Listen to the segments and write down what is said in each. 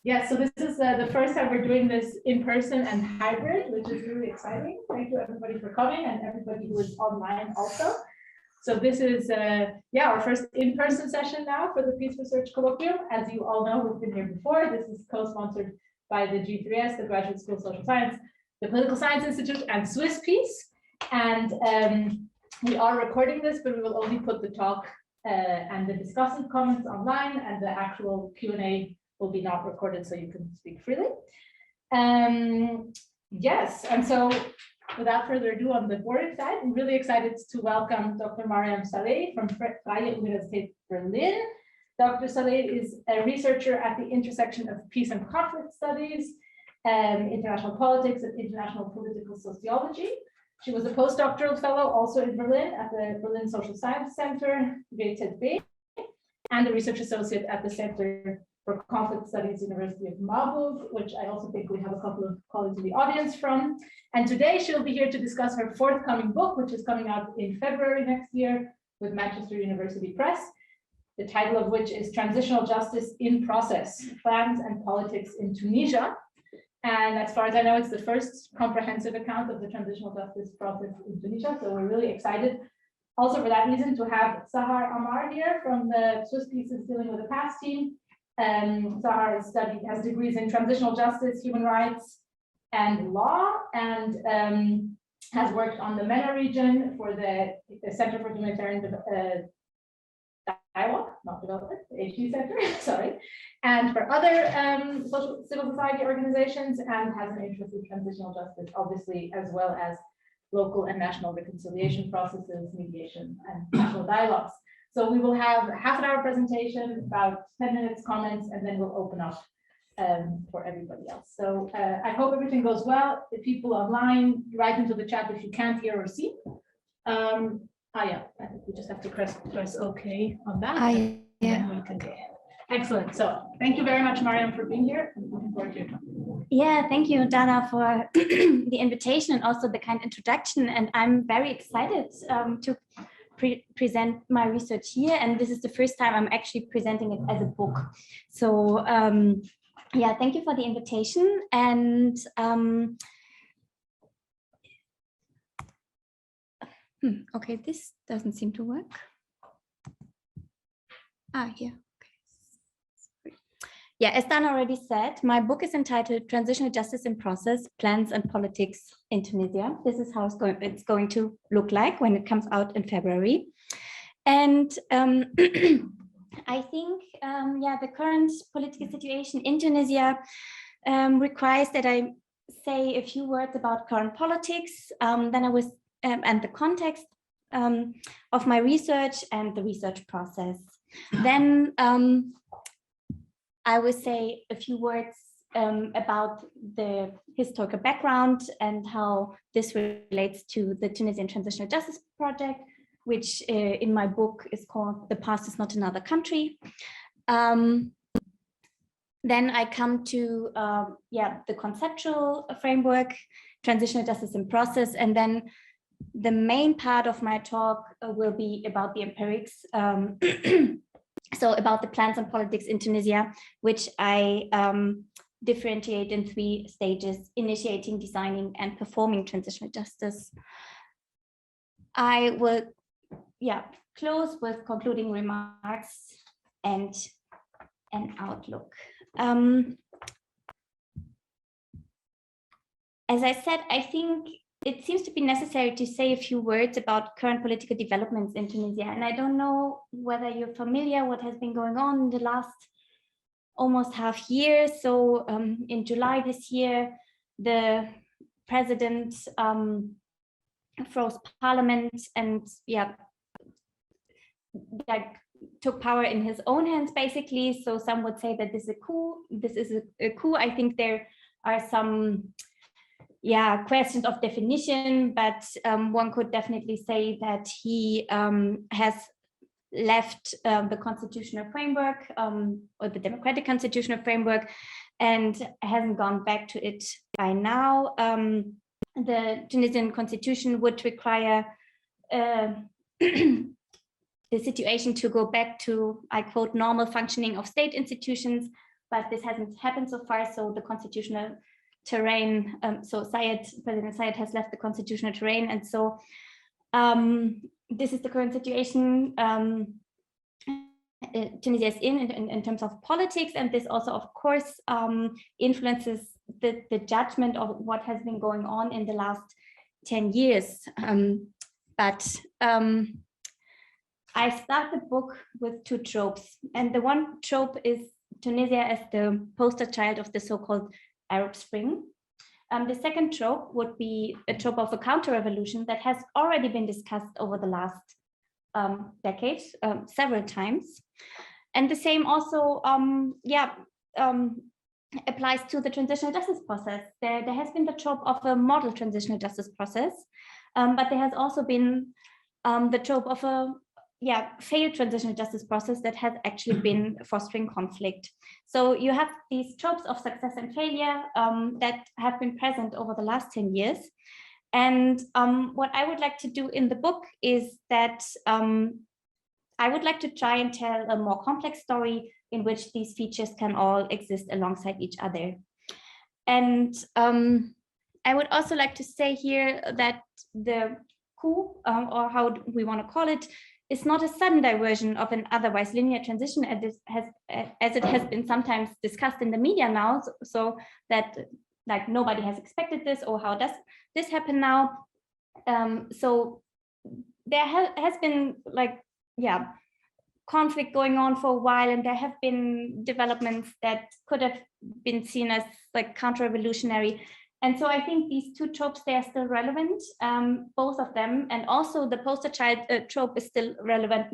Yeah, so this is the first time we're doing this in person and hybrid, which is really exciting. Thank you everybody for coming and everybody who is online also. So this is our first in-person session now for the Peace Research Colloquium. As you all know, we've been here before. This is co-sponsored by the G3S, the Graduate School of Social Science, the Political Science Institute, and swisspeace. And we are recording this, but we will only put the talk and the discussant comments online, and the actual Q&A will be not recorded, so you can speak freely. Yes, and so without further ado, on the board side, I'm really excited to welcome Dr. Mariam Salehi from Freie Universität Berlin. Dr. Salehi is a researcher at the intersection of peace and conflict studies, international politics, and international political sociology. She was a postdoctoral fellow also in Berlin at the Berlin Social Science Center, WZB, and a research associate at the Center for Conflict Studies, University of Marburg, which I also think we have a couple of colleagues in the audience from. And today she'll be here to discuss her forthcoming book, which is coming out in February next year with Manchester University Press, the title of which is Transitional Justice in Process, Plans and Politics in Tunisia. And as far as I know, it's the first comprehensive account of the transitional justice process in Tunisia. So we're really excited also for that reason to have Sahar Ammar here from the swisspeace Dealing with the Past team. Sahar has degrees in transitional justice, human rights, and law, and has worked on the MENA region for the Center for Humanitarian Dialogue, not development, the HG Center, sorry, and for other civil society organizations, and has an interest in transitional justice, obviously, as well as local and national reconciliation processes, mediation, and national dialogues. So we will have half an hour presentation, about 10 minutes comments, and then we'll open up for everybody else. So I hope everything goes well. The people online, write into the chat if you can't hear or see. Yeah, I think we just have to press OK on that. Yeah. We can go. Excellent. So thank you very much, Mariam, for being here. I'm looking forward to your talk. Yeah, thank you, Dana, for the invitation and also the kind introduction. And I'm very excited to present my research here. And this is the first time I'm actually presenting it as a book. So yeah, thank you for the invitation. And okay, this doesn't seem to work. Here. Okay. Yeah, as Dan already said, my book is entitled Transitional Justice in Process, Plans and Politics in Tunisia. This is how it's going to look like when it comes out in February. And I think, the current political situation in Tunisia requires that I say a few words about current politics. Then I was and the context of my research and the research process. Then I will say a few words about the historical background and how this relates to the Tunisian Transitional Justice Project, which in my book is called The Past is Not Another Country. Then I come to the conceptual framework, transitional justice in process, and then the main part of my talk will be about the empirics, so about the plans and politics in Tunisia, which I differentiate in 3 stages: initiating, designing, and performing transitional justice. I will close with concluding remarks and an outlook. As I said, I think it seems to be necessary to say a few words about current political developments in Tunisia. And I don't know whether you're familiar what has been going on in the last almost half year. So in July this year, the president froze parliament and took power in his own hands, basically. So some would say that this is a coup. This is a coup. I think there are some questions of definition, but one could definitely say that he has left the constitutional framework or the democratic constitutional framework and hasn't gone back to it by now. The Tunisian constitution would require the situation to go back to, I quote, normal functioning of state institutions, but this hasn't happened so far. So the constitutional terrain, President Sayed has left the constitutional terrain, and so this is the current situation Tunisia is in terms of politics, and this also, of course, influences the judgment of what has been going on in the last 10 years. I start the book with two tropes, and the one trope is Tunisia as the poster child of the so-called Arab Spring. The second trope would be a trope of a counter-revolution that has already been discussed over the last decade several times. And the same also applies to the transitional justice process. There has been the trope of a model transitional justice process, but there has also been the trope of a failed transitional justice process that has actually been fostering conflict. So you have these tropes of success and failure that have been present over the last 10 years. And what I would like to do in the book is that I would like to try and tell a more complex story in which these features can all exist alongside each other. And I would also like to say here that the coup, or how we want to call it, is not a sudden diversion of an otherwise linear transition, as it has been sometimes discussed in the media now, so that like nobody has expected this, or how does this happen now? So there has been conflict going on for a while, and there have been developments that could have been seen as like counter-revolutionary. And so I think these two tropes, they are still relevant, both of them. And also the poster child trope is still relevant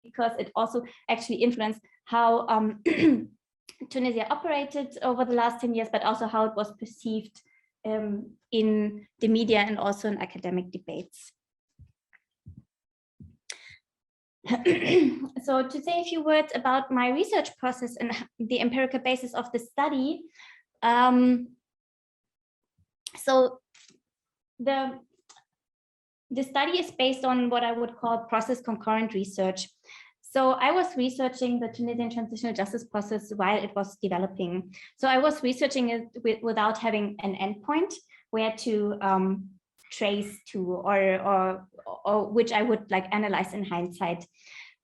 because it also actually influenced how Tunisia operated over the last 10 years, but also how it was perceived in the media and also in academic debates. So to say a few words about my research process and the empirical basis of the study. So the study is based on what I would call process concurrent research. So I was researching the Tunisian transitional justice process while it was developing. So I was researching it without having an endpoint where to trace to, or which I would like analyze in hindsight.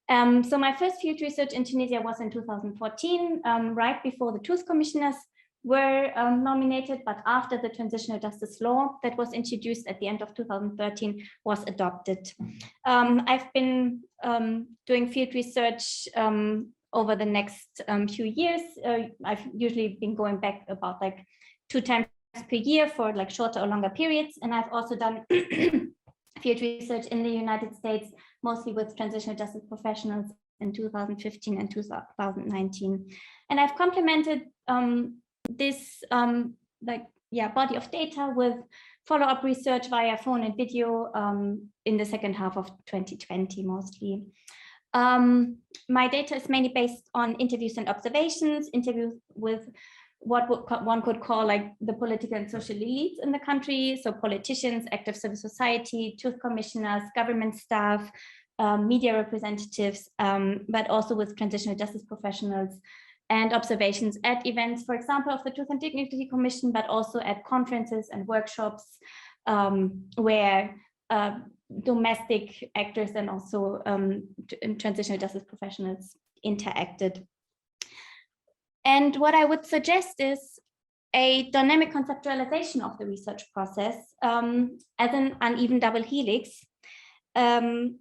So my first field research in Tunisia was in 2014, right before the Truth Commissioners were nominated, but after the transitional justice law that was introduced at the end of 2013 was adopted. I've been doing field research over the next few years. I've usually been going back about like 2 times per year for like shorter or longer periods. And I've also done field research in the United States, mostly with transitional justice professionals in 2015 and 2019. And I've complemented this body of data with follow-up research via phone and video in the second half of 2020 mostly. My data is mainly based on interviews and observations, interviews with what one could call like the political and social elites in the country, so politicians, active civil society, truth commissioners, government staff, media representatives, but also with transitional justice professionals, and observations at events, for example, of the Truth and Dignity Commission, but also at conferences and workshops where domestic actors and also transitional justice professionals interacted. And what I would suggest is a dynamic conceptualization of the research process as an uneven double helix. And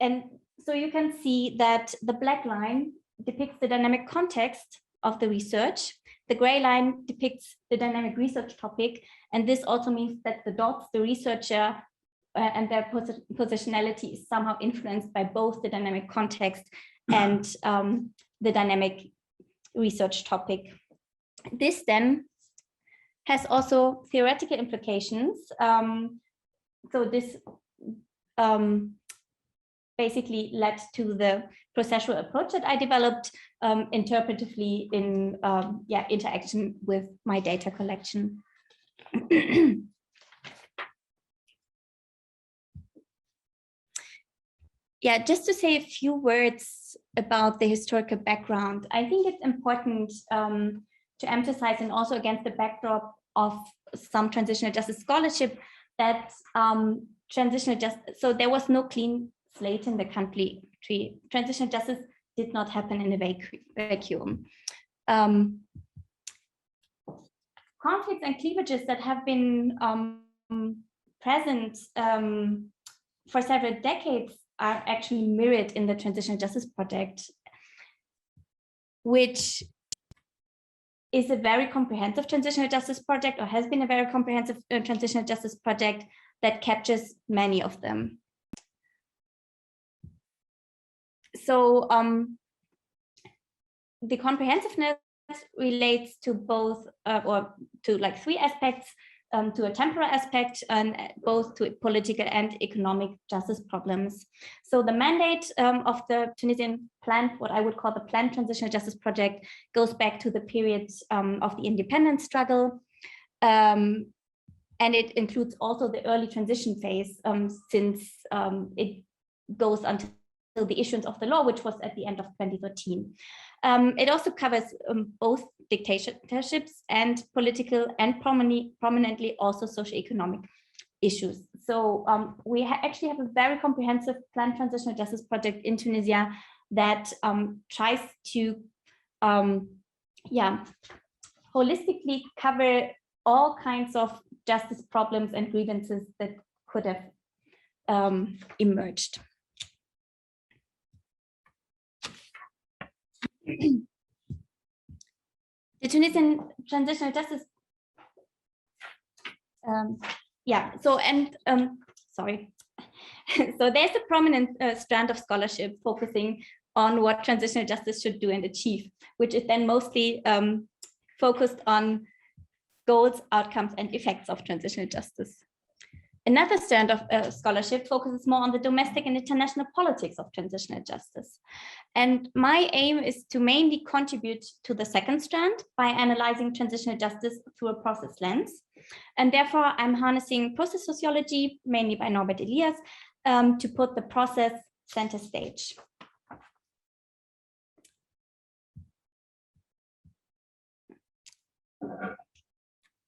so you can see that the black line depicts the dynamic context of the research. The gray line depicts the dynamic research topic. And this also means that the dots, the researcher and their positionality is somehow influenced by both the dynamic context and the dynamic research topic. This then has also theoretical implications. So this basically led to the processual approach that I developed interpretively in interaction with my data collection. Yeah, just to say a few words about the historical background, I think it's important to emphasize, and also against the backdrop of some transitional justice scholarship, that transitional justice, so there was no clean slate in the country. Transitional justice did not happen in a vacuum. Conflicts and cleavages that have been present for several decades are actually mirrored in the Transitional Justice Project, which is a very comprehensive transitional justice project, or has been a very comprehensive transitional justice project that captures many of them. So the comprehensiveness relates to both, or to like three aspects, to a temporal aspect, and both to political and economic justice problems. So the mandate of the Tunisian plan, what I would call the planned transitional justice project, goes back to the period of the independence struggle. And it includes also the early transition phase, since it goes until the issuance of the law, which was at the end of 2013. It also covers both dictatorships and political, and prominently also socioeconomic issues. So we actually have a very comprehensive planned transitional justice project in Tunisia that tries to holistically cover all kinds of justice problems and grievances that could have emerged. The Tunisian transitional justice, sorry. So there's a prominent strand of scholarship focusing on what transitional justice should do and achieve, which is then mostly focused on goals, outcomes, and effects of transitional justice. Another strand of scholarship focuses more on the domestic and international politics of transitional justice. And my aim is to mainly contribute to the second strand by analyzing transitional justice through a process lens. And therefore, I'm harnessing process sociology, mainly by Norbert Elias, to put the process center stage.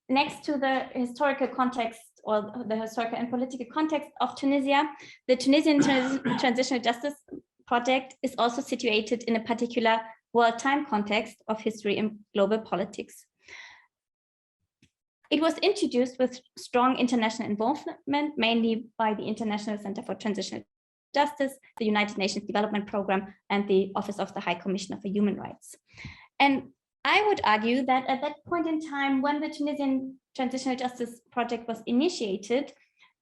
Next to the historical context, or the historical and political context of Tunisia, the Tunisian Transitional Justice Project is also situated in a particular world time context of history and global politics. It was introduced with strong international involvement, mainly by the International Center for Transitional Justice, the United Nations Development Programme, and the Office of the High Commissioner for Human Rights. And I would argue that at that point in time, when the Tunisian Transitional Justice Project was initiated,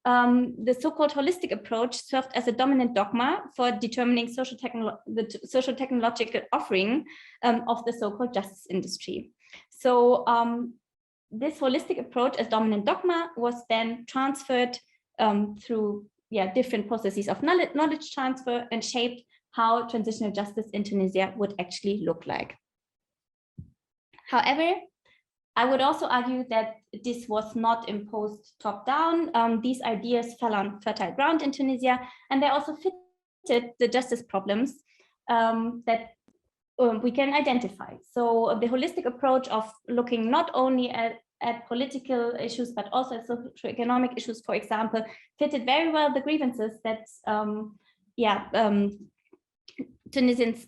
the so-called holistic approach served as a dominant dogma for determining the social technological offering of the so-called justice industry. So this holistic approach as dominant dogma was then transferred through different processes of knowledge transfer, and shaped how transitional justice in Tunisia would actually look like. However, I would also argue that this was not imposed top-down. These ideas fell on fertile ground in Tunisia, and they also fitted the justice problems that we can identify. So the holistic approach of looking not only at political issues, but also at socioeconomic issues, for example, fitted very well the grievances that Tunisians,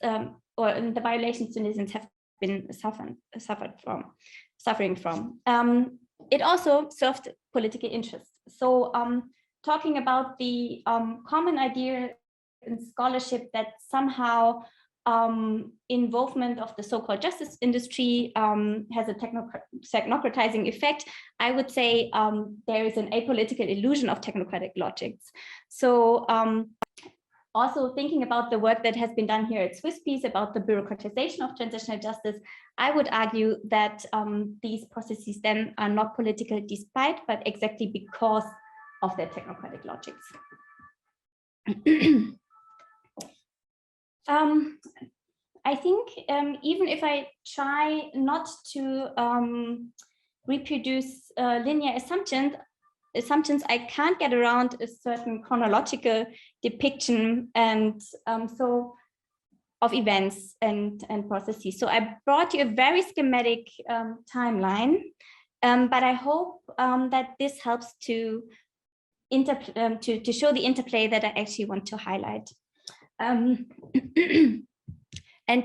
or the violations Tunisians have been suffering from. It also served political interests. So talking about the common idea in scholarship that somehow involvement of the so-called justice industry has a technocratizing effect, I would say there is an apolitical illusion of technocratic logics. So also thinking about the work that has been done here at swisspeace about the bureaucratization of transitional justice, I would argue that these processes then are not political despite, but exactly because of their technocratic logics. I think even if I try not to reproduce linear assumptions, I can't get around a certain chronological depiction. And so of events and processes. So I brought you a very schematic timeline, but I hope that this helps to show the interplay that I actually want to highlight. And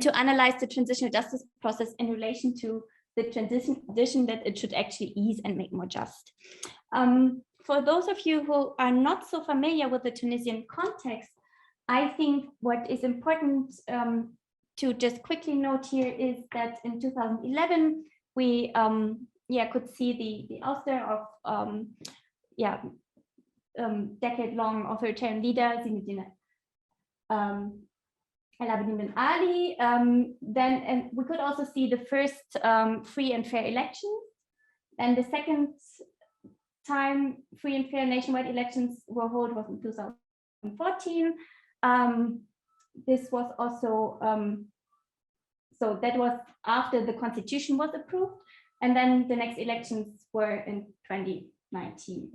to analyze the transitional justice process in relation to the transition that it should actually ease and make more just. For those of you who are not so familiar with the Tunisian context, I think what is important to just quickly note here is that in 2011, we could see the ouster of decade-long authoritarian leader Zinedine El Abidine Ben Ali. And we could also see the first free and fair elections. And the second time free and fair nationwide elections were held was in 2014. This was also, so that was after the constitution was approved. And then the next elections were in 2019.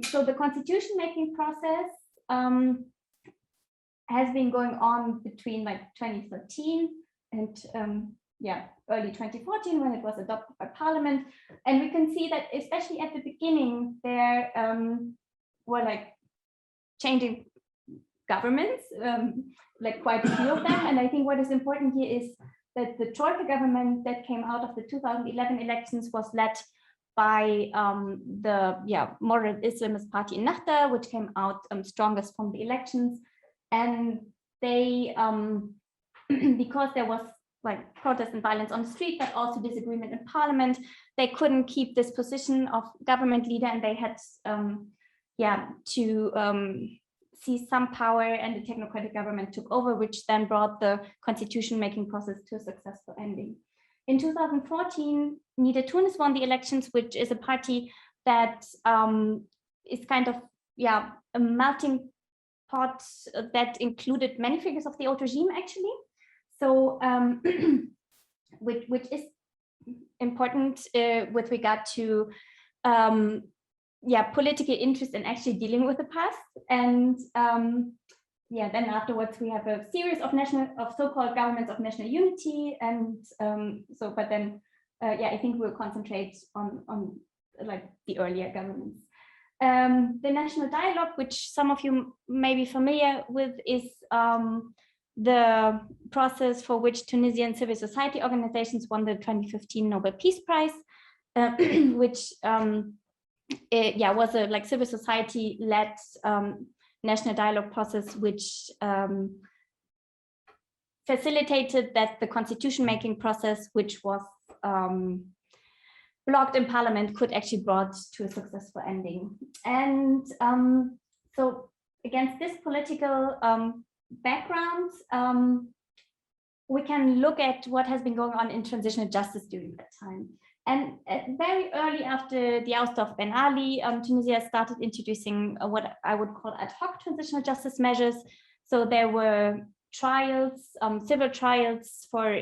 So the constitution making process has been going on between like 2013 and early 2014 when it was adopted by parliament. And we can see that especially at the beginning, there were like changing governments, like quite a few of them. And I think what is important here is that the Troika government that came out of the 2011 elections was led by the moderate Islamist party Ennahda, which came out strongest from the elections. And they, because there was like protest and violence on the street, but also disagreement in parliament, they couldn't keep this position of government leader, and they had to seize some power, and the technocratic government took over, which then brought the constitution making process to a successful ending. In 2014, Nida Tunis won the elections, which is a party that is kind of a melting pot that included many figures of the old regime, actually. So, which is important with regard to political interest in actually dealing with the past. And then afterwards we have a series of so-called governments of national unity. And but then I think we'll concentrate on like the earlier governments. The national dialogue, which some of you may be familiar with, is the process for which Tunisian civil society organizations won the 2015 Nobel Peace Prize, which was a like civil society led national dialogue process, which facilitated that the constitution making process, which was blocked in parliament, could actually brought to a successful ending. And so against this political background, we can look at what has been going on in transitional justice during that time. And very early after the ouster of Ben Ali, Tunisia started introducing what I would call ad hoc transitional justice measures. So there were trials, civil trials for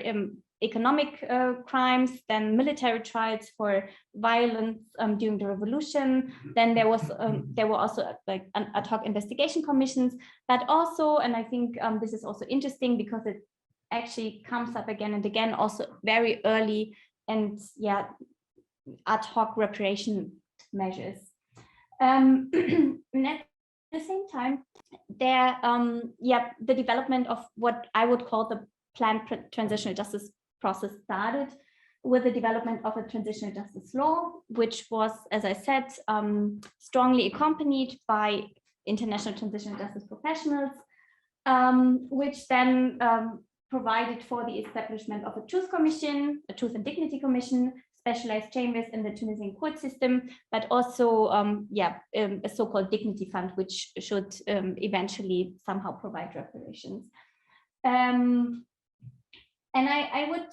economic crimes, then military trials for violence during the revolution. Then there were also like ad hoc investigation commissions, but also, and I think this is also interesting because it actually comes up again and again, also very early and ad hoc reparation measures. And at the same time, there the development of what I would call the planned transitional justice process started with the development of a transitional justice law, which was, as I said, strongly accompanied by international transitional justice professionals, which then provided for the establishment of a truth commission, a truth and dignity commission, specialized chambers in the Tunisian court system, but also a so-called dignity fund, which should eventually somehow provide reparations. And I would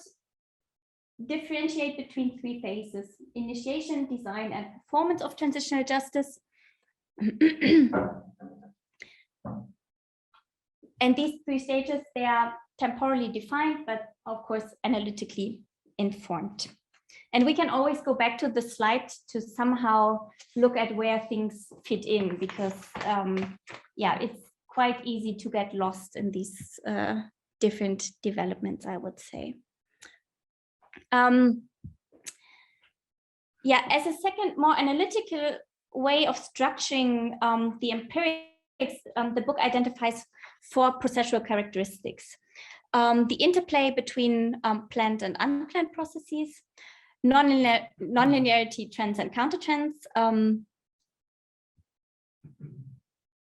differentiate between three phases: initiation, design, and performance of transitional justice. And these three stages, they are temporally defined, but of course, analytically informed. And we can always go back to the slide to somehow look at where things fit in, because it's quite easy to get lost in these different developments, I would say. Yeah, as a second, more analytical way of structuring the empirics, the book identifies 4 processual characteristics. The interplay between planned and unplanned processes, nonlinearity, trends and countertrends,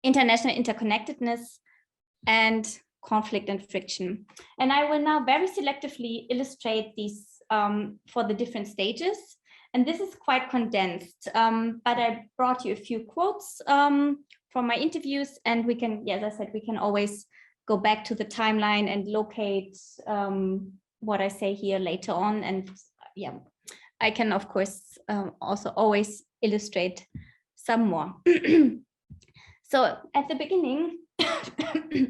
international interconnectedness, and conflict and friction. And I will now very selectively illustrate these for the different stages. And this is quite condensed, but I brought you a few quotes from my interviews, and we can, yeah, as I said, we can always go back to the timeline and locate what I say here later on. And yeah, I can, of course, also always illustrate some more. So at the beginning,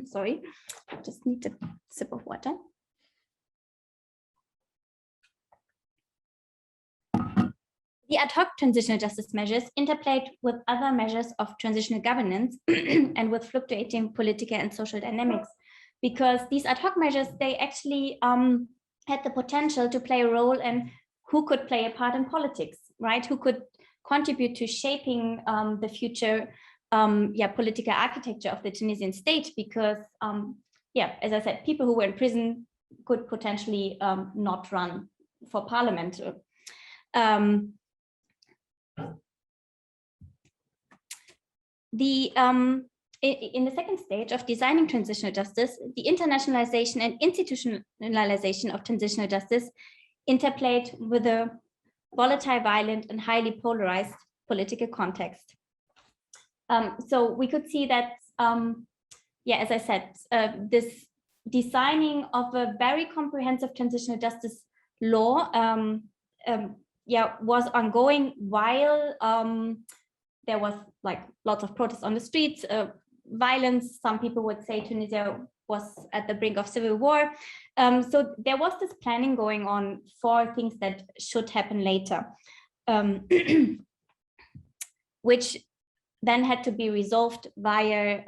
sorry, I just need a sip of water. The ad hoc transitional justice measures interplayed with other measures of transitional governance and with fluctuating political and social dynamics, because these ad hoc measures, they actually had the potential to play a role in who could play a part in politics, right? Who could contribute to shaping the future political architecture of the Tunisian state, because as I said, people who were in prison could potentially not run for parliament. In the second stage of designing transitional justice, the internationalization and institutionalization of transitional justice interplayed with a volatile, violent, and highly polarized political context. So we could see that, as I said, this designing of a very comprehensive transitional justice law was ongoing while there was like lots of protests on the streets, violence. Some people would say Tunisia was at the brink of civil war. So there was this planning going on for things that should happen later, which then had to be resolved via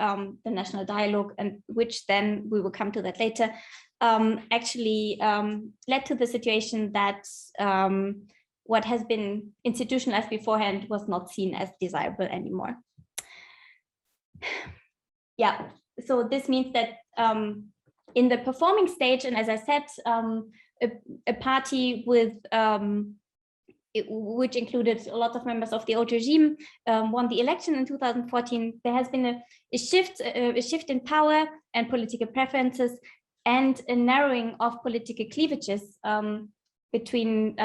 the national dialogue, and which then, we will come to that later, actually led to the situation that what has been institutionalized beforehand was not seen as desirable anymore. Yeah, so this means that in the performing stage, and as I said, a party with which included a lot of members of the old regime, won the election in 2014. There has been a shift in power and political preferences, and a narrowing of political cleavages between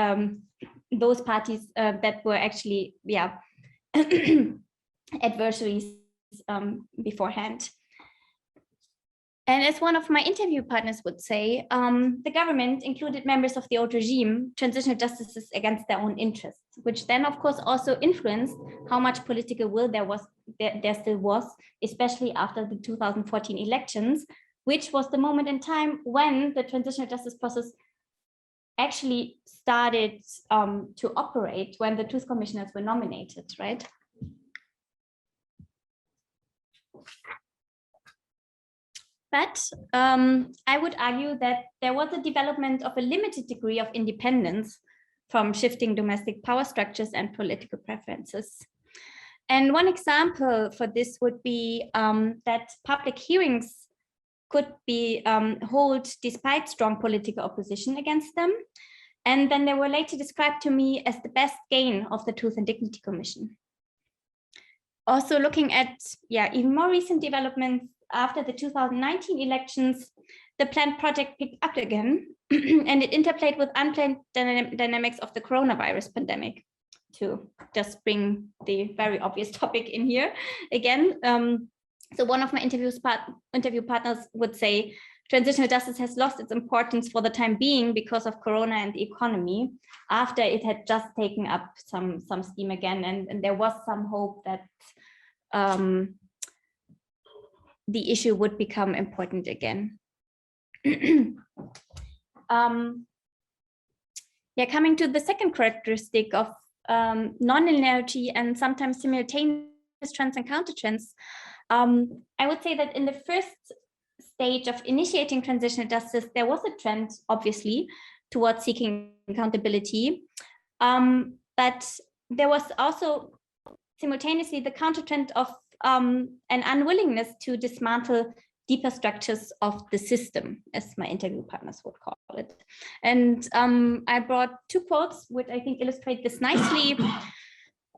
those parties that were actually adversaries beforehand. And as one of my interview partners would say, the government included members of the old regime, transitional justices against their own interests, which then of course also influenced how much political will there still was, especially after the 2014 elections, which was the moment in time when the transitional justice process actually started to operate, when the truth commissioners were nominated, right? But I would argue that there was a development of a limited degree of independence from shifting domestic power structures and political preferences. And one example for this would be that public hearings could be held despite strong political opposition against them. And then they were later described to me as the best gain of the Truth and Dignity Commission. Also looking at even more recent developments, after the 2019 elections, the planned project picked up again, and it interplayed with unplanned dynamics of the coronavirus pandemic, to just bring the very obvious topic in here again. So one of my interview partners would say, transitional justice has lost its importance for the time being because of Corona and the economy, after it had just taken up some steam again, and there was some hope that the issue would become important again. Coming to the second characteristic of non-linearity and sometimes simultaneous trends and countertrends, I would say that in the first stage of initiating transitional justice, there was a trend, obviously, towards seeking accountability. But there was also simultaneously the counter trend of an unwillingness to dismantle deeper structures of the system, as my interview partners would call it. And I brought two quotes, which I think illustrate this nicely.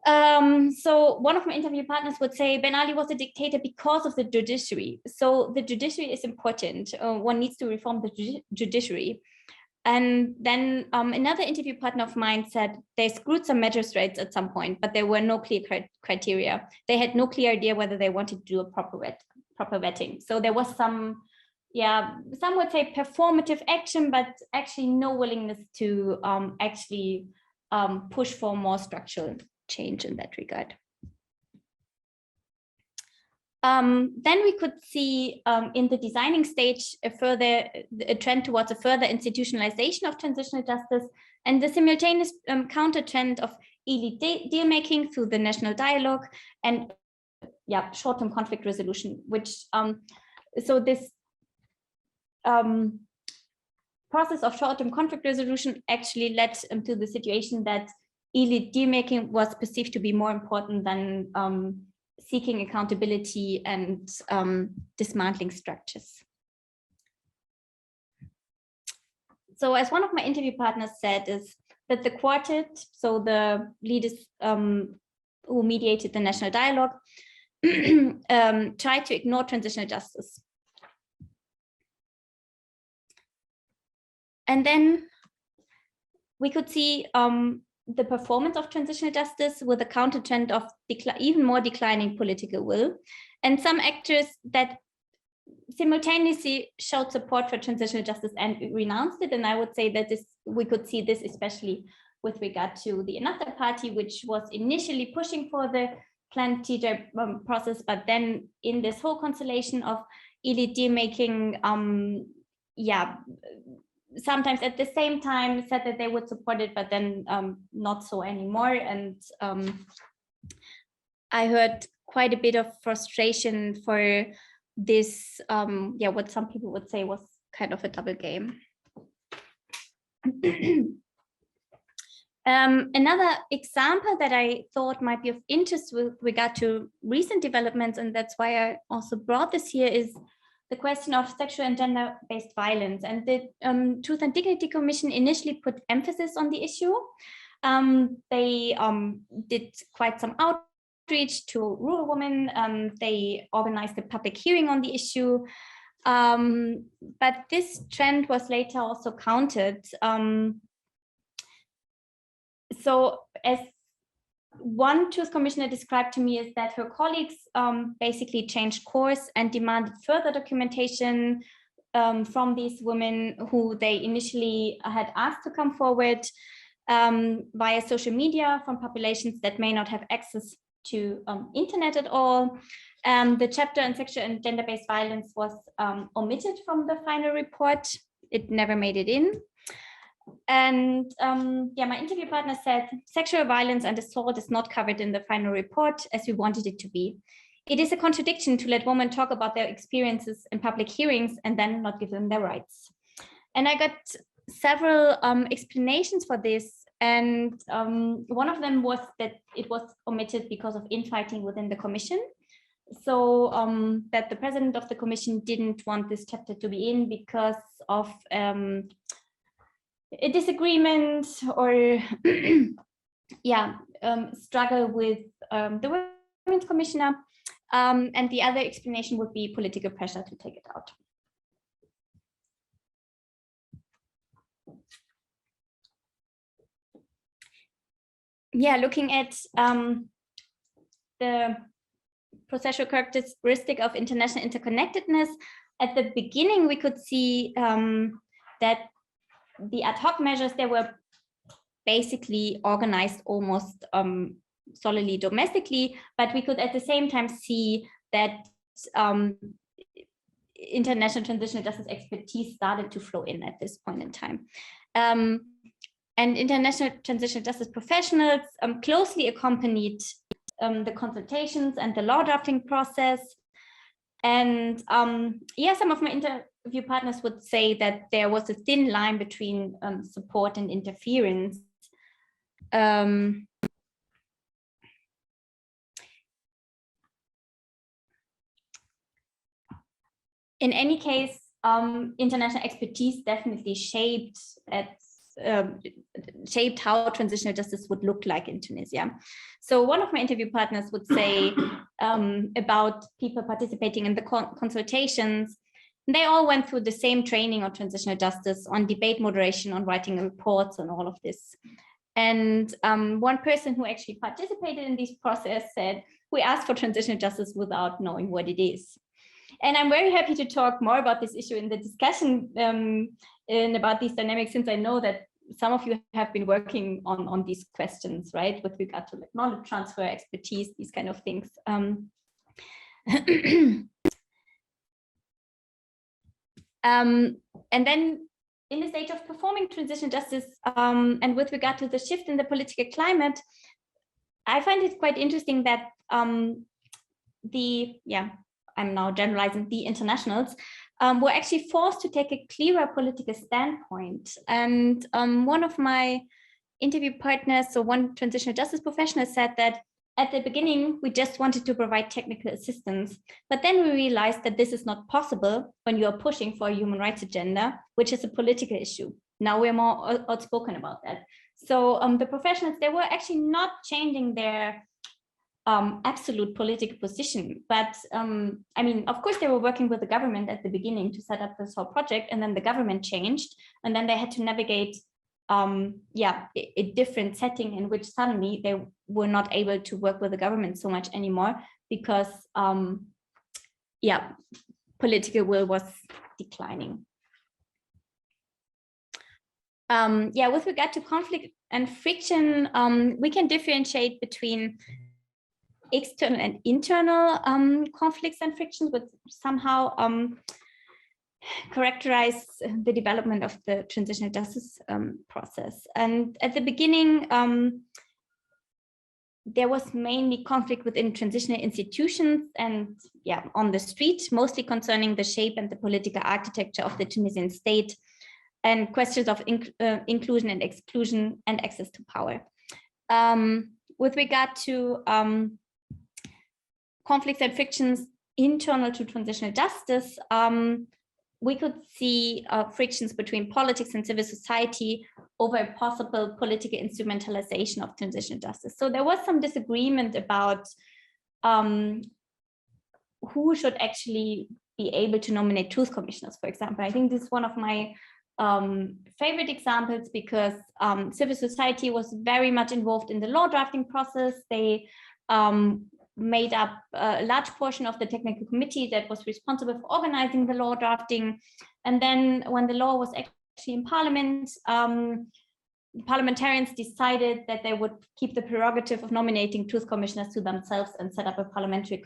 So one of my interview partners would say, Ben Ali was a dictator because of the judiciary. So the judiciary is important. One needs to reform the judiciary. And then another interview partner of mine said they screwed some magistrates at some point, but there were no clear criteria. They had no clear idea whether they wanted to do a proper vetting. So there was some, some would say performative action, but actually no willingness to actually push for more structural change in that regard. Then we could see in the designing stage a trend towards a further institutionalization of transitional justice, and the simultaneous counter trend of elite deal making through the national dialogue and short-term conflict resolution, which so this process of short-term conflict resolution actually led to the situation that elite deal making was perceived to be more important than seeking accountability and dismantling structures. So as one of my interview partners said, is that the quartet, so the leaders who mediated the national dialogue, tried to ignore transitional justice. And then we could see the performance of transitional justice with a counter trend of even more declining political will, and some actors that simultaneously showed support for transitional justice and renounced it. And I would say that we could see this especially with regard to the Ennahda party, which was initially pushing for the planned TJ process, but then in this whole constellation of elite deal making, sometimes at the same time said that they would support it, but then not so anymore. And I heard quite a bit of frustration for this, what some people would say was kind of a double game. Another example that I thought might be of interest with regard to recent developments, and that's why I also brought this here, is the question of sexual and gender-based violence. And the Truth and Dignity Commission initially put emphasis on the issue. They did quite some outreach to rural women. They organized a public hearing on the issue. But this trend was later also countered. So as one Truth Commissioner described to me is that her colleagues basically changed course and demanded further documentation from these women who they initially had asked to come forward via social media from populations that may not have access to internet at all. The chapter on sexual and gender-based violence was omitted from the final report. It never made it in. And my interview partner said, sexual violence and assault is not covered in the final report as we wanted it to be. It is a contradiction to let women talk about their experiences in public hearings and then not give them their rights. And I got several explanations for this. And one of them was that it was omitted because of infighting within the commission. So that the president of the commission didn't want this chapter to be in because of a disagreement or struggle with the women's commissioner, and the other explanation would be political pressure to take it out. Looking at the processual characteristic of international interconnectedness, at the beginning we could see that the ad hoc measures, they were basically organized almost solely domestically, but we could at the same time see that international transitional justice expertise started to flow in at this point in time. And international transitional justice professionals closely accompanied the consultations and the law drafting process. And yeah, some of my interview partners would say that there was a thin line between support and interference. In any case, international expertise definitely shaped how transitional justice would look like in Tunisia. So one of my interview partners would say about people participating in the consultations, they all went through the same training on transitional justice, on debate moderation, on writing reports, and all of this. And one person who actually participated in this process said, we asked for transitional justice without knowing what it is. And I'm very happy to talk more about this issue in the discussion and about these dynamics, since I know that some of you have been working on these questions, right, with regard to like knowledge transfer, expertise, these kind of things. And then in the stage of performing transitional justice, and with regard to the shift in the political climate, I find it quite interesting that I'm now generalizing, the internationals were actually forced to take a clearer political standpoint. And one of my interview partners, so one transitional justice professional, said that at the beginning, we just wanted to provide technical assistance, but then we realized that this is not possible when you are pushing for a human rights agenda, which is a political issue. Now we're more outspoken about that. So the professionals, they were actually not changing their absolute political position. But I mean, of course, they were working with the government at the beginning to set up this whole project, and then the government changed, and then they had to navigate a different setting in which suddenly they were not able to work with the government so much anymore because political will was declining. With regard to conflict and friction, we can differentiate between external and internal conflicts and frictions, which somehow characterize the development of the transitional justice process. And at the beginning, there was mainly conflict within transitional institutions and on the street, mostly concerning the shape and the political architecture of the Tunisian state and questions of inclusion and exclusion and access to power. With regard to conflicts and frictions internal to transitional justice, we could see frictions between politics and civil society over a possible political instrumentalization of transitional justice. So there was some disagreement about who should actually be able to nominate truth commissioners, for example. I think this is one of my favorite examples because civil society was very much involved in the law drafting process. They made up a large portion of the technical committee that was responsible for organizing the law drafting. And then when the law was actually in parliament, parliamentarians decided that they would keep the prerogative of nominating truth commissioners to themselves and set up a parliamentary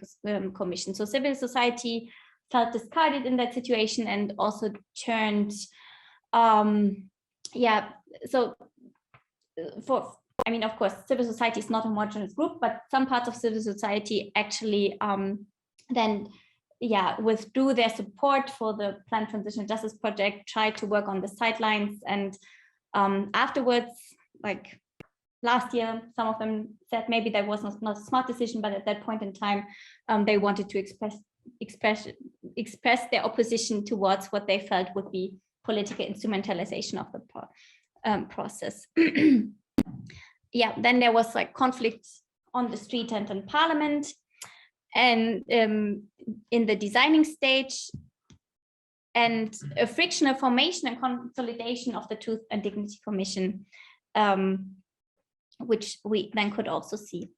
commission. So civil society felt discarded in that situation and also turned, I mean, of course, civil society is not a homogeneous group, but some parts of civil society actually then withdrew their support for the planned transitional justice project, tried to work on the sidelines. And afterwards, like last year, some of them said maybe that was not a smart decision, but at that point in time, they wanted to express their opposition towards what they felt would be political instrumentalization of the process. Then there was like conflict on the street and in parliament, and in the designing stage, and a frictional formation and consolidation of the Truth and Dignity Commission, which we then could also see.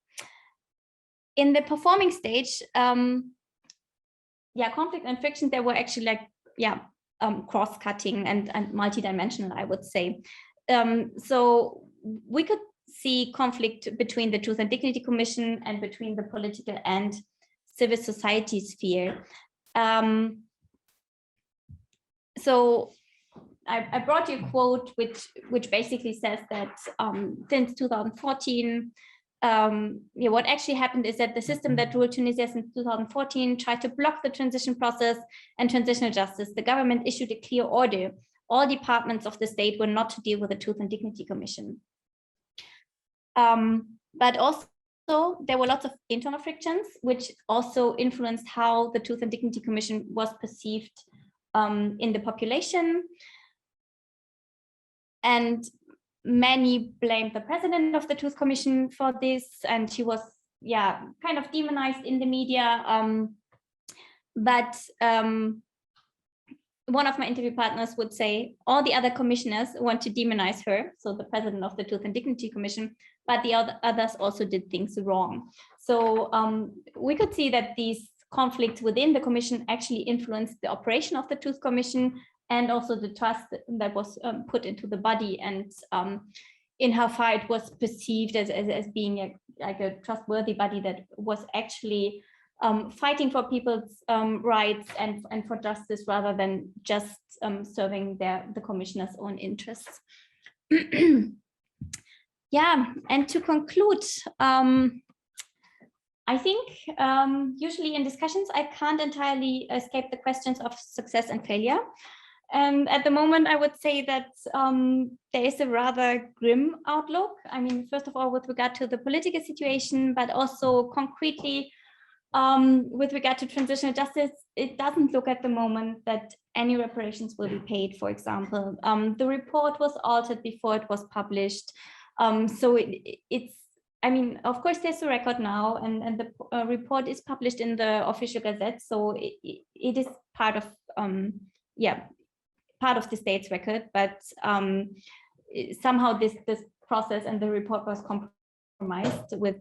In the performing stage, conflict and friction, they were actually like, cross-cutting and multidimensional, I would say. So we could see conflict between the Truth and Dignity Commission and between the political and civil society sphere. So I brought you a quote which basically says that since 2014, what actually happened is that the system that ruled Tunisia since 2014 tried to block the transition process and transitional justice. The government issued a clear order. All departments of the state were not to deal with the Truth and Dignity Commission. But also, there were lots of internal frictions, which also influenced how the Truth and Dignity Commission was perceived in the population. And many blamed the president of the Truth Commission for this, and she was, kind of demonized in the media. But one of my interview partners would say all the other commissioners want to demonize her, so the president of the Truth and Dignity Commission, but the others also did things wrong. So we could see that these conflicts within the commission actually influenced the operation of the Truth Commission and also the trust that was put into the body, and in how far it was perceived as being a trustworthy body that was actually fighting for people's rights and for justice rather than just serving the commissioner's own interests. And to conclude, I think usually in discussions, I can't entirely escape the questions of success and failure. And at the moment, I would say that there is a rather grim outlook. I mean, first of all, with regard to the political situation, but also concretely with regard to transitional justice, it doesn't look at the moment that any reparations will be paid, for example. The report was altered before it was published. So it's, I mean, of course, there's a record now, and the report is published in the official gazette. So it is part of, part of the state's record, but somehow this process and the report was compromised with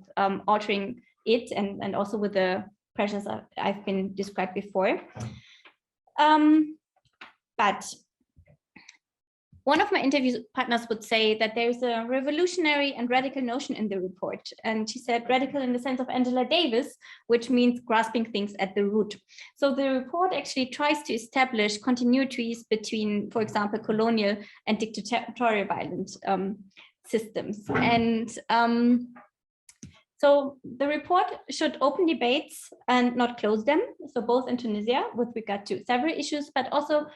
altering it and also with the pressures I've been described before. But one of my interview partners would say that there's a revolutionary and radical notion in the report. And she said radical in the sense of Angela Davis, which means grasping things at the root. So the report actually tries to establish continuities between, for example, colonial and dictatorial violent systems. And so the report should open debates and not close them. So both in Tunisia with regard to several issues, but also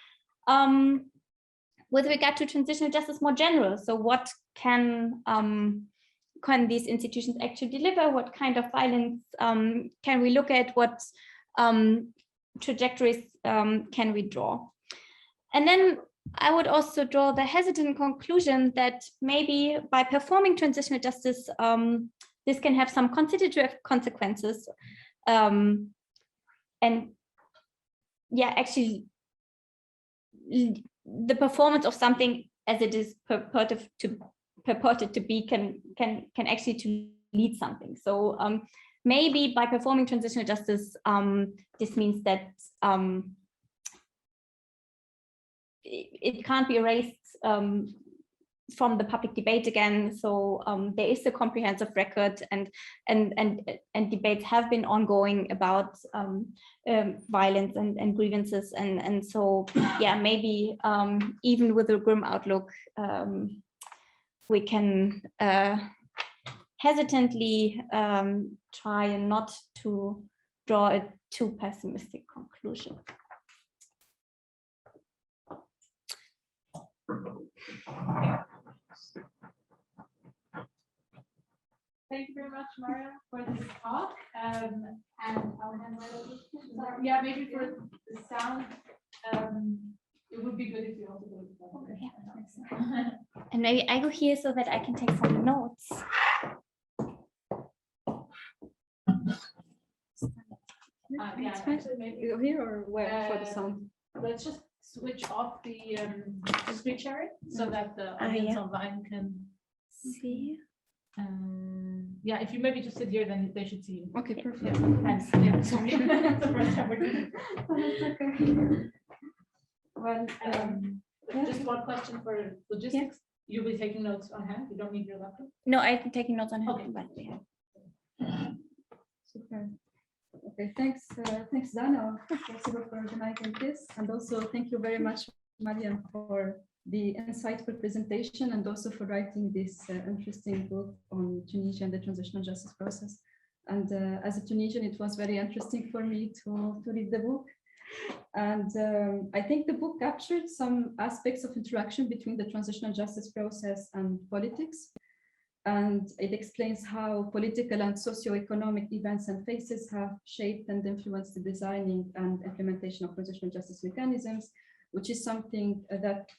with regard to transitional justice more general. So what can these institutions actually deliver? What kind of violence can we look at? What trajectories can we draw? And then I would also draw the hesitant conclusion that maybe by performing transitional justice, this can have some constitutive consequences. And actually, the performance of something as it is purported to be can actually to lead something. So maybe by performing transitional justice, this means that it can't be erased from the public debate again. So there is a comprehensive record, and debates have been ongoing about violence and grievances, and so maybe even with a grim outlook, we can hesitantly try and not to draw a too pessimistic conclusion. Thank you very much, Mariam, for this talk. And I'll hand right over to you. Maybe for the sound, it would be good if you also go to the Okay. And maybe I go here so that I can take some notes. Maybe you go here or where for the sound? Let's just switch off the screen sharing so that the audience online can see. If you maybe just sit here, then they should see you. Okay, perfect. Thanks. Yeah, sorry. It's the first time we're doing it. That's okay. Well, just one question for logistics. You'll be taking notes on hand. You don't need your laptop. No, I'm taking notes on hand. Okay. Super. Okay, thanks, Dana, for organizing this, and also thank you very much, Mariam, for the insightful presentation and also for writing this interesting book on Tunisia and the transitional justice process. And as a Tunisian, it was very interesting for me to read the book. And I think the book captured some aspects of interaction between the transitional justice process and politics. And it explains how political and socio-economic events and phases have shaped and influenced the designing and implementation of transitional justice mechanisms, which is something that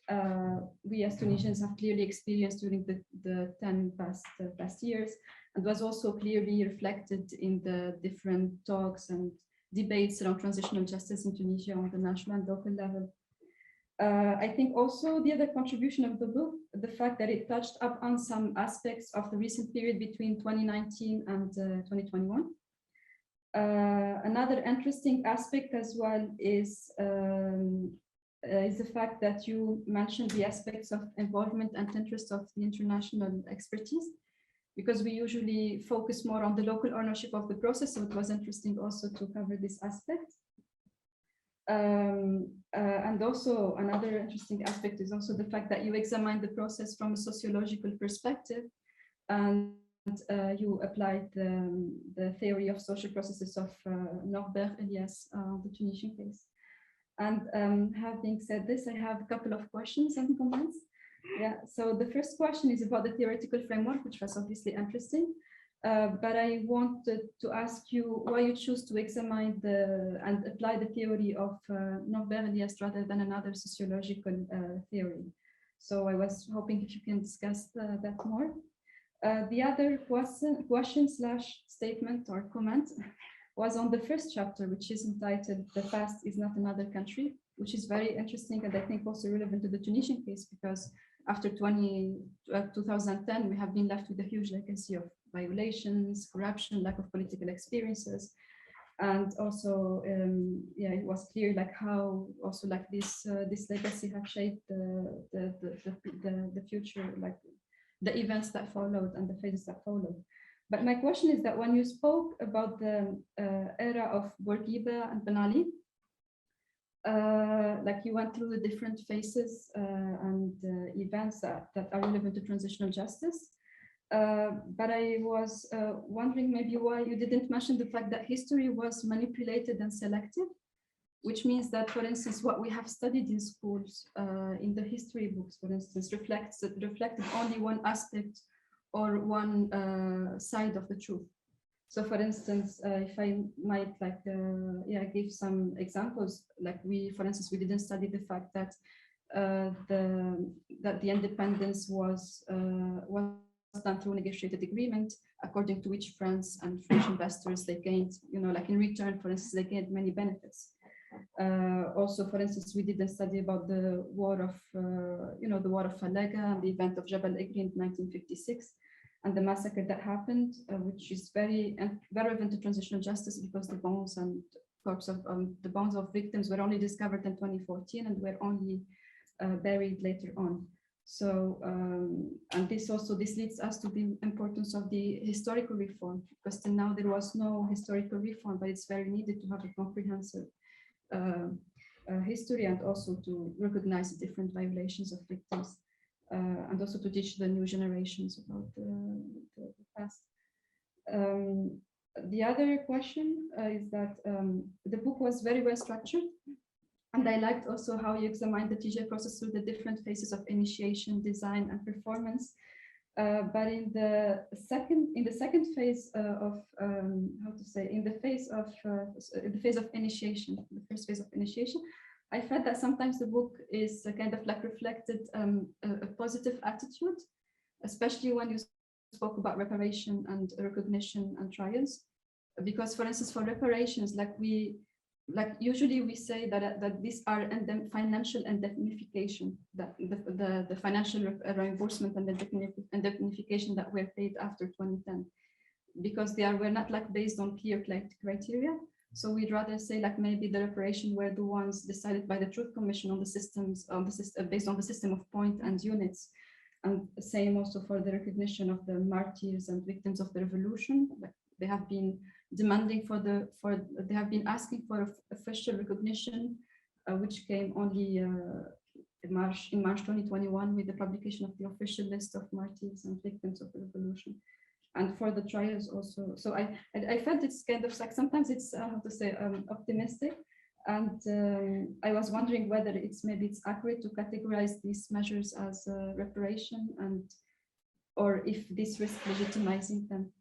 we as Tunisians have clearly experienced during the 10 past years, and was also clearly reflected in the different talks and debates around transitional justice in Tunisia on the national and local level. I think also the other contribution of the book, the fact that it touched up on some aspects of the recent period between 2019 and 2021. Another interesting aspect as well is the fact that you mentioned the aspects of involvement and interest of the international expertise, because we usually focus more on the local ownership of the process. So it was interesting also to cover this aspect. And also another interesting aspect is also the fact that you examine the process from a sociological perspective, and you applied the theory of social processes of Norbert Elias, the Tunisian case. And having said this, I have a couple of questions and comments. Yeah, so the first question is about the theoretical framework, which was obviously interesting. But I wanted to ask you why you choose to examine and apply the theory of Norbert Elias rather than another sociological theory. So I was hoping if you can discuss that more. The other question slash statement or comment was on the first chapter, which is entitled "The Past is Not Another Country," which is very interesting and I think also relevant to the Tunisian case, because after 2010, we have been left with a huge legacy of violations, corruption, lack of political experiences. And also, yeah, it was clear like how also like this legacy have shaped the future, like the events that followed and the phases that followed. But my question is that when you spoke about the era of Bourguiba and Ben Ali, like you went through the different phases and events that are relevant to transitional justice. But I was wondering maybe why you didn't mention the fact that history was manipulated and selective, which means that, for instance, what we have studied in schools, in the history books, for instance, reflected only one aspect or one side of the truth. So, for instance, if I might like, give some examples, like for instance, we didn't study the fact that the independence was done through a negotiated agreement, according to which France and French investors, they gained, like in return, for instance, they gained many benefits. Also, for instance, we didn't study about the war of, the war of Falega and the event of Jabal Egri in 1956. And the massacre that happened, which is very relevant to transitional justice, because the bones and corpse of the bones of victims were only discovered in 2014 and were only buried later on. So, and this leads us to the importance of the historical reform, because till now there was no historical reform, but it's very needed to have a comprehensive history and also to recognize the different violations of victims. And also to teach the new generations about the past. The other question is that the book was very well structured, and I liked also how you examined the TJ process through the different phases of initiation, design, and performance. But in the second phase of the phase of initiation, the first phase of initiation, I felt that sometimes the book is kind of like reflected a positive attitude, especially when you spoke about reparation and recognition and trials. Because, for instance, for reparations, usually we say that these are financial indemnification, that the financial reimbursement and indemnification that were paid after 2010, because they were not like based on clear criteria. So we'd rather say like maybe the reparation were the ones decided by the Truth Commission on the systems based on the system of point and units, and same also for the recognition of the martyrs and victims of the revolution. Like they have been demanding they have been asking for official recognition, which came only in March 2021 with the publication of the official list of martyrs and victims of the revolution. And for the trials also. So I felt it's kind of like, sometimes it's, how to say, optimistic. And I was wondering whether it's accurate to categorize these measures as reparation, or if this risk legitimizing them.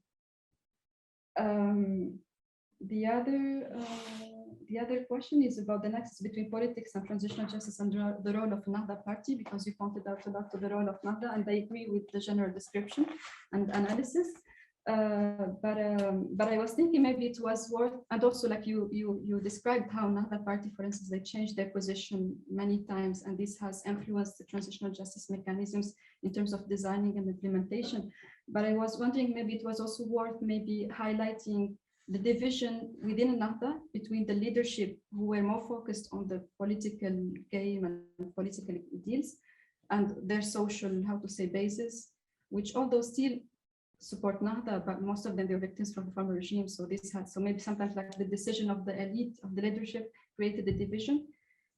The other question is about the nexus between politics and transitional justice and the role of Nahda party, because you pointed out a lot to the role of Nahda, and I agree with the general description and analysis. But I was thinking maybe it was worth, and also like you described how Nahda party, for instance, they changed their position many times, and this has influenced the transitional justice mechanisms in terms of designing and implementation. But I was wondering maybe it was also worth maybe highlighting the division within Nahda between the leadership who were more focused on the political game and political deals, and their social, how to say, basis, which although still support Nahda, but most of them, they were victims from the former regime. So this had, so maybe sometimes like the decision of the elite of the leadership created a division,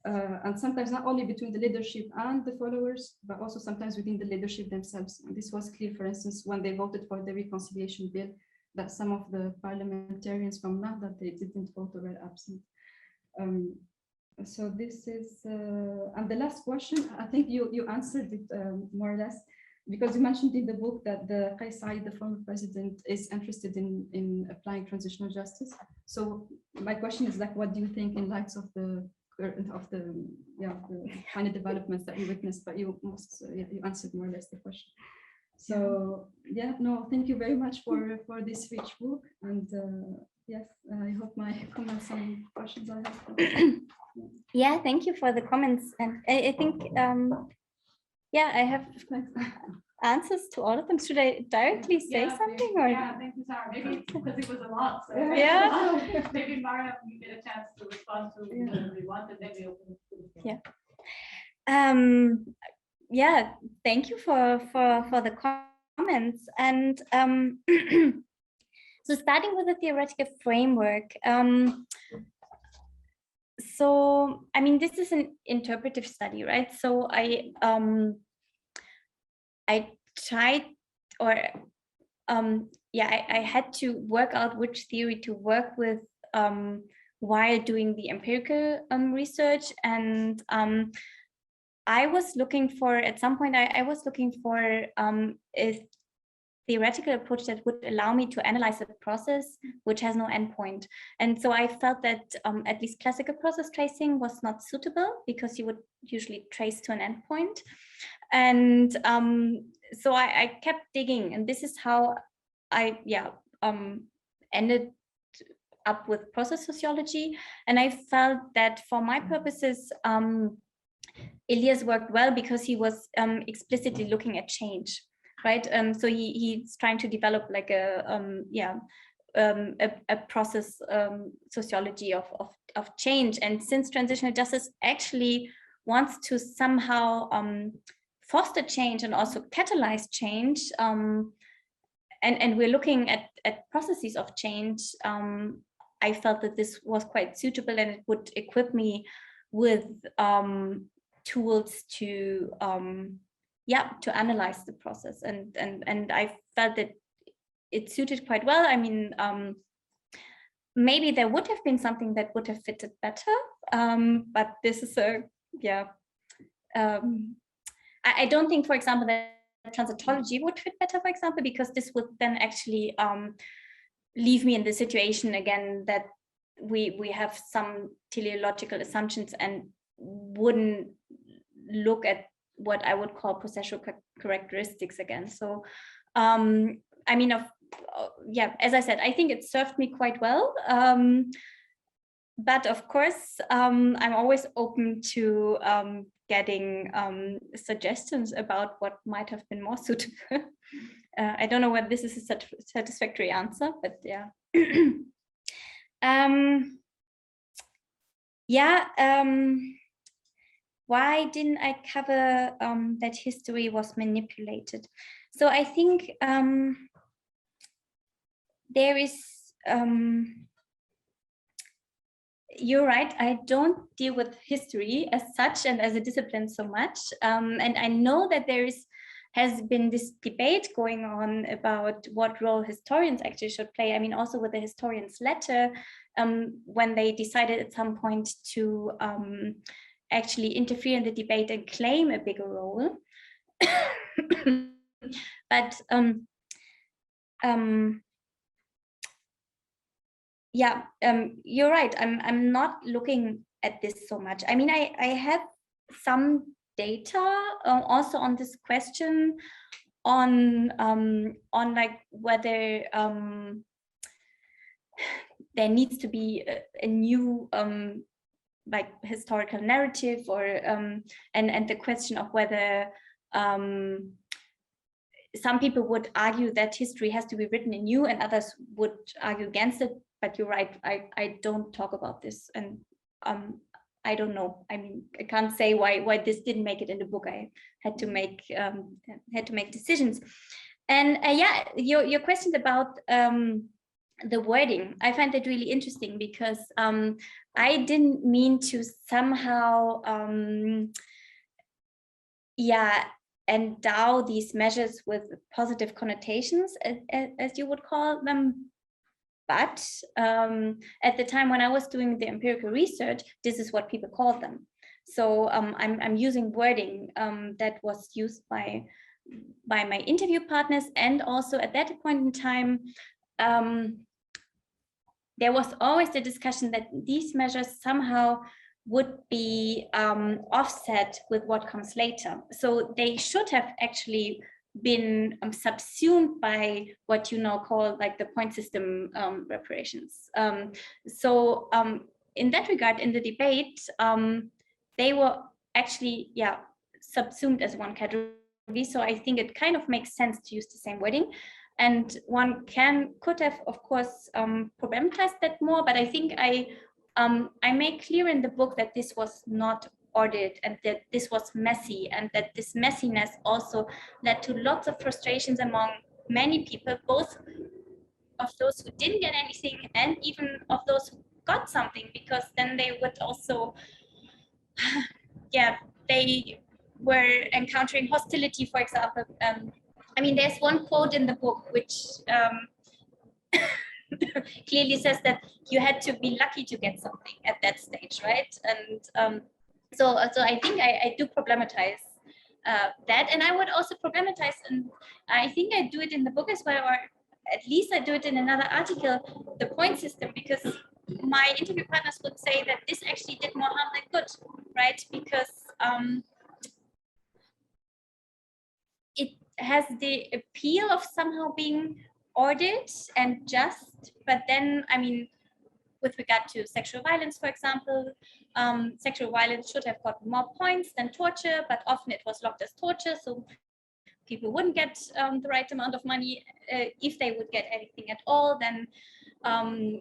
and sometimes not only between the leadership and the followers, but also sometimes within the leadership themselves. And this was clear, for instance, when they voted for the reconciliation bill, that some of the parliamentarians from Nahda, they didn't vote or were absent. So this is, and the last question, I think you answered it more or less, because you mentioned in the book that the Qais Said, the former president, is interested in applying transitional justice. So my question is like, what do you think in light of the final developments that we witnessed? But you answered more or less the question. So yeah, no, thank you very much for this rich book, and yes, I hope my comments and questions are helpful. Yeah, thank you for the comments, and I think yeah, I have answers to all of them. Should I directly say something? Or? Yeah, thank you, Sahar. Maybe it's because it was a lot. So yeah. Maybe Mariam, you get a chance to respond to whatever you want, and then we open it to the floor. Yeah. Yeah, thank you for the comments. And so starting with the theoretical framework. So, I mean, this is an interpretive study, right? So I tried, or I had to work out which theory to work with while doing the empirical research. And I was looking for, at some point, I was looking for a theoretical approach that would allow me to analyze a process which has no endpoint. And so I felt that at least classical process tracing was not suitable, because you would usually trace to an endpoint. And so I kept digging, and this is how I ended up with process sociology. And I felt that for my purposes, Elias worked well because he was explicitly looking at change, right? So he's trying to develop like a process sociology of change. And since transitional justice actually wants to somehow foster change and also catalyze change, and we're looking at processes of change, I felt that this was quite suitable, and it would equip me with tools to analyze the process, and I felt that it suited quite well. I mean, maybe there would have been something that would have fitted better, but this is I don't think, for example, that transitology would fit better, for example, because this would then actually leave me in the situation again that we have some teleological assumptions and wouldn't look at what I would call processual characteristics again. So, I mean, as I said, I think it served me quite well. But of course, I'm always open to getting suggestions about what might have been more suitable. I don't know whether this is a satisfactory answer, but yeah. Why didn't I cover that history was manipulated? So I think there is you're right. I don't deal with history as such and as a discipline so much. And I know that has been this debate going on about what role historians actually should play. I mean, also with the historian's letter, when they decided at some point to actually interfere in the debate and claim a bigger role. But yeah, you're right. I'm not looking at this so much. I mean, I have some data also on this question on like whether there needs to be a new like historical narrative, or and the question of whether some people would argue that history has to be written anew and others would argue against it. But you're right, I don't talk about this, and I don't know. I mean, I can't say why this didn't make it in the book. I had to make decisions. And yeah, your questions about the wording, I find that really interesting, because I didn't mean to somehow yeah, endow these measures with positive connotations, as you would call them. But at the time when I was doing the empirical research, this is what people called them. So I'm using wording that was used by my interview partners, and also at that point in time, there was always the discussion that these measures somehow would be offset with what comes later. So they should have actually been subsumed by what you now call like the point system reparations. So in that regard, in the debate, they were actually, yeah, subsumed as one category. So I think it kind of makes sense to use the same wording. And one could have, of course, problematized that more, but I think I make clear in the book that this was not ordered, and that this was messy, and that this messiness also led to lots of frustrations among many people, both of those who didn't get anything and even of those who got something, because then they would also, yeah, they were encountering hostility, for example. I mean, there's one quote in the book which clearly says that you had to be lucky to get something at that stage, right? And so I think I do problematize that, and I would also problematize, and I think I do it in the book as well, or at least I do it in another article, the point system, because my interview partners would say that this actually did more harm than good, right? Because it has the appeal of somehow being ordered and just, but then, I mean, with regard to sexual violence, for example, sexual violence should have gotten more points than torture, but often it was logged as torture, so people wouldn't get the right amount of money. If they would get anything at all, then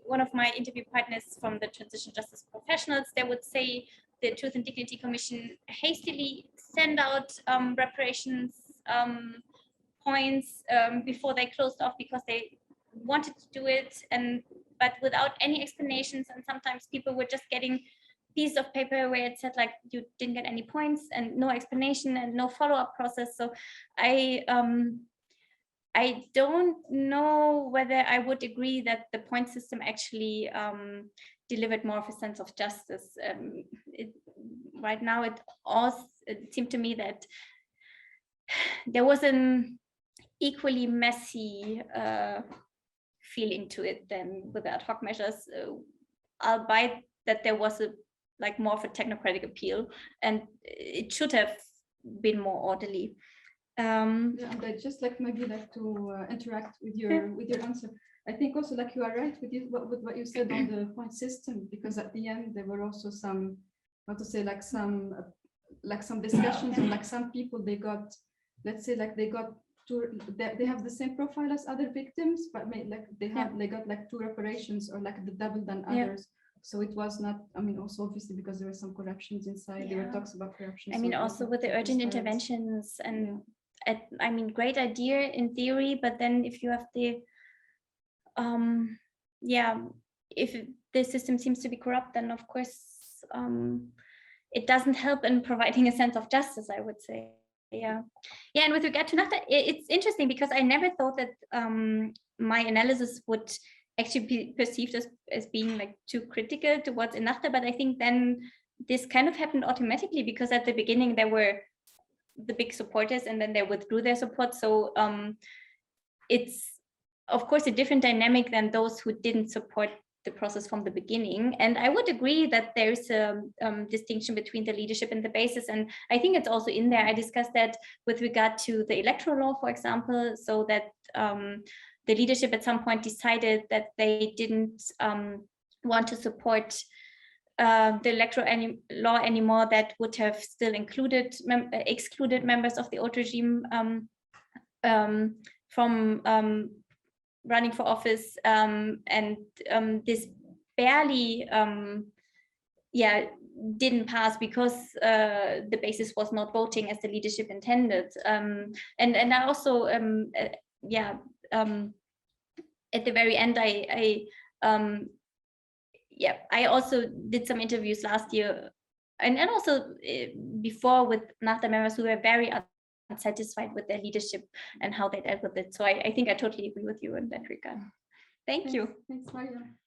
one of my interview partners from the Transitional Justice Professionals, they would say the Truth and Dignity Commission hastily send out reparations points before they closed off, because they wanted to do it, but without any explanations. And sometimes people were just getting piece of paper where it said like you didn't get any points, and no explanation and no follow-up process. So I don't know whether I would agree that the point system actually delivered more of a sense of justice. Right now, it seemed to me that there was an equally messy feeling to it than with the ad hoc measures, albeit that there was more of a technocratic appeal, and it should have been more orderly. Yeah, and I'd just maybe to interact with your answer. I think also you are right with what you said on the point system, because at the end there were also some, how to say, some discussions on some people, they got, let's say, they got they have the same profile as other victims, but they got two reparations, or the double than others. So it was not, I mean, also obviously because there were some corruptions inside. There were talks about corruption. I mean, also with the urgent interventions, and I mean, great idea in theory, but then if you have the if the system seems to be corrupt, then of course it doesn't help in providing a sense of justice, I would say. Yeah. And with regard to Nahda, it's interesting because I never thought that my analysis would actually be perceived as being like too critical towards Ennahda, but I think then this kind of happened automatically, because at the beginning there were the big supporters and then they withdrew their support. So it's of course a different dynamic than those who didn't support the process from the beginning. And I would agree that there's a distinction between the leadership and the basis. And I think it's also in there. I discussed that with regard to the electoral law, for example, so that the leadership at some point decided that they didn't want to support the electoral law anymore, that would have still excluded members of the old regime from running for office, and this barely didn't pass because the basis was not voting as the leadership intended. And I also at the very end I also did some interviews last year and also before with Nahda members who were very unsatisfied with their leadership and how they dealt with it. So I think I totally agree with you in that regard. Thank you. Thanks, Mariam.